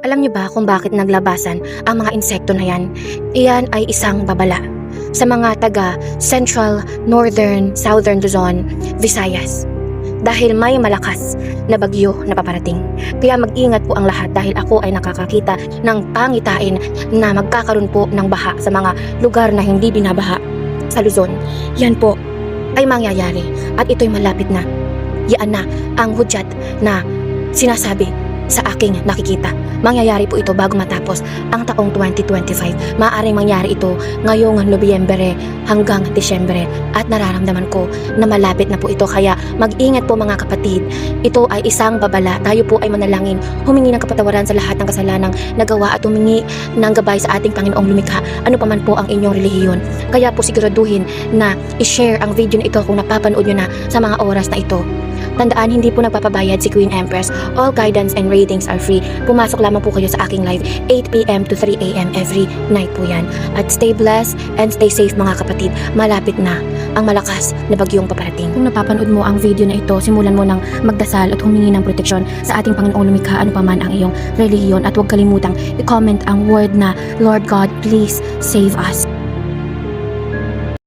Alam niyo ba kung bakit naglabasan ang mga insekto na yan? Iyan ay isang babala sa mga taga Central, Northern, Southern Luzon, Visayas. Dahil may malakas na bagyo na paparating. Kaya mag-ingat po ang lahat dahil ako ay nakakakita ng pangitain na magkakaroon po ng baha sa mga lugar na hindi binabaha sa Luzon. Yan po ay mangyayari at ito'y malapit na. Yan na ang hudyat na sinasabi sa aking nakikita. Mangyayari po ito bago matapos ang taong 2025. Maaaring mangyari ito ngayong Nobyembre hanggang Disyembre at nararamdaman ko na malapit na po ito. Kaya mag-ingat po mga kapatid. Ito ay isang babala. Tayo po ay manalangin, humingi ng kapatawaran sa lahat ng kasalanang nagawa at humingi ng gabay sa ating Panginoong lumikha. Ano pa man po ang inyong relihiyon. Kaya po siguraduhin na i-share ang video na ito kung napapanood nyo na sa mga oras na ito. Tandaan, hindi po nagpapabayad si Queen Empress. All guidance and readings are free. Pumasok lamang po kayo sa aking live 8 p.m. to 3 a.m. every night po yan. At stay blessed and stay safe mga kapatid. Malapit na ang malakas na bagyong paparating. Kung napapanood mo ang video na ito, simulan mo ng magdasal at humingi ng proteksyon sa ating Panginoong lumikha, ano pa man ang iyong relihiyon. At huwag kalimutang i-comment ang word na, Lord God, please save us.